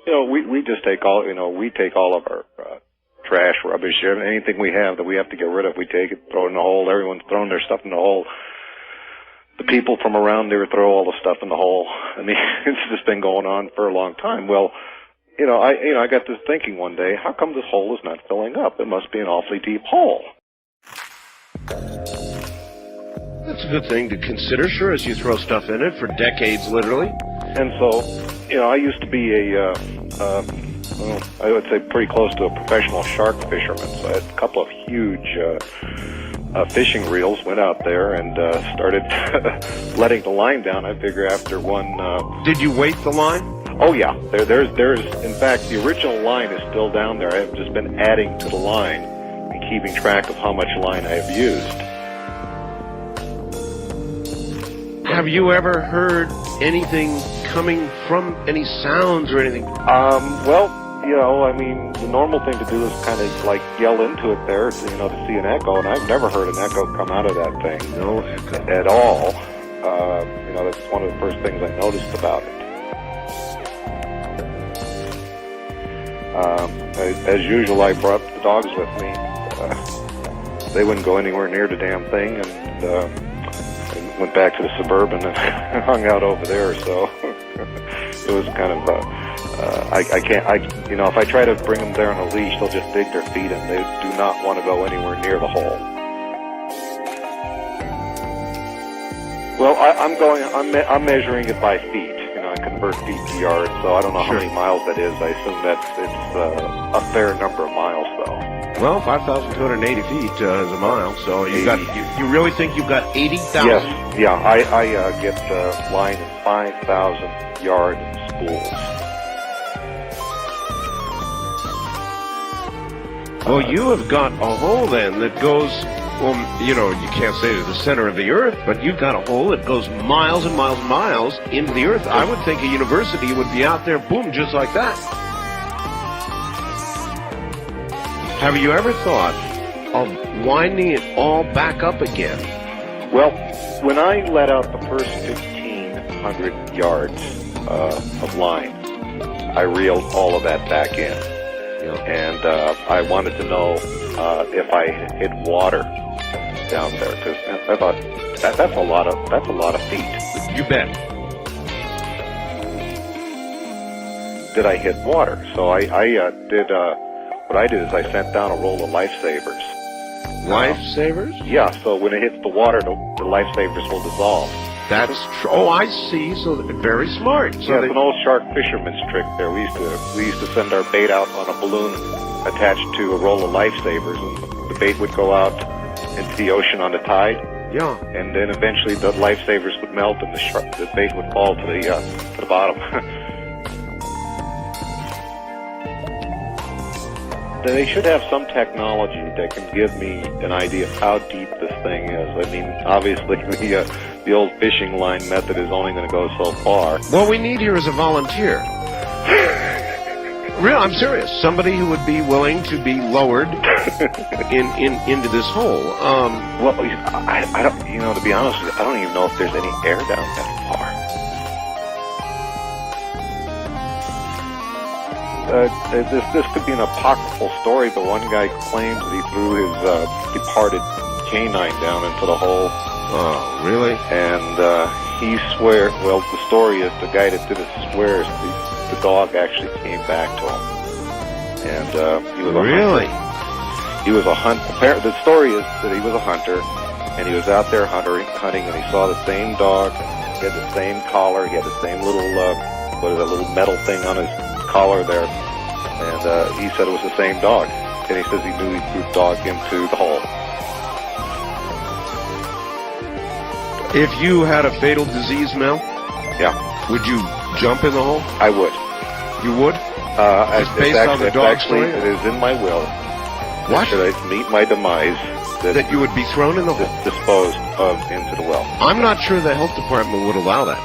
we just take all, we take all of our trash, rubbish, anything we have that we have to get rid of, we take it, throw it in the hole. Everyone's throwing their stuff in the hole. The people from around there throw all the stuff in the hole. I mean, it's just been going on for a long time. Well, I got to thinking one day, how come this hole is not filling up? It must be an awfully deep hole. That's a good thing to consider, sure, as you throw stuff in it for decades, literally. And so, I used to be I would say pretty close to a professional shark fisherman. So I had a couple of huge fishing reels, went out there and started letting the line down. I figure after one... Did you weight the line? Oh, yeah. There's, in fact, the original line is still down there. I've just been adding to the line and keeping track of how much line I have used. Have you ever heard anything coming from any sounds or anything? Well, the normal thing to do is kind of like yell into it there, to see an echo, and I've never heard an echo come out of that thing. No echo. At all. That's one of the first things I noticed about it. As usual, I brought the dogs with me. They wouldn't go anywhere near the damn thing, and went back to the Suburban and hung out over there. So it was kind of if I try to bring them there on a leash, they'll just dig their feet in. They do not want to go anywhere near the hole. Well, I'm measuring it by feet. I convert feet to yards, so I don't know how many miles that is. I assume it's a fair number of miles, though. Well, 5,280 feet is a mile, so you really think you've got 80,000? Yes, yeah, I get line in 5,000 yard spools. Well, you have got a hole then that goes, you can't say to the center of the earth, but you've got a hole that goes miles and miles and miles into the earth. I would think a university would be out there, boom, just like that. Have you ever thought of winding it all back up again? Well, when I let out the first 1,500 yards of line, I reeled all of that back in. And I wanted to know if I hit water down there, because I thought that's a lot of feet. You bet. Did I hit water? So I did. What I did is I sent down a roll of lifesavers. Lifesavers? Yeah. So when it hits the water, the lifesavers will dissolve. That's true. Oh, I see. So very smart. So yeah, it's an old shark fisherman's trick there. We used to send our bait out on a balloon attached to a roll of lifesavers, and the bait would go out into the ocean on the tide. Yeah. And then eventually the lifesavers would melt, and the bait would fall to the bottom. They should have some technology that can give me an idea of how deep this thing is. I mean, obviously, the old fishing line method is only going to go so far. What we need here is a volunteer. Real, I'm serious. Somebody who would be willing to be lowered into this hole. Well, I don't. To be honest with you, I don't even know if there's any air down that far. This could be an apocryphal story, but one guy claims that he threw his departed canine down into the hole. Oh, really? And he swears, well, the story is the guy that did it swears the dog actually came back to him. And he was a really? hunter. He was a hunter. The story is that he was a hunter, and he was out there hunting, and he saw the same dog. He had the same collar. He had the same little, little metal thing on his collar there, and he said it was the same dog, and he says he knew he threw the dog into the hole. If you had a fatal disease, Mel, yeah, would you jump in the hole? I would. You would? Just based on the dog story? It is in my will. What? Should I meet my demise, that you would be thrown in the hole? Disposed of into the well. I'm not sure the health department would allow that.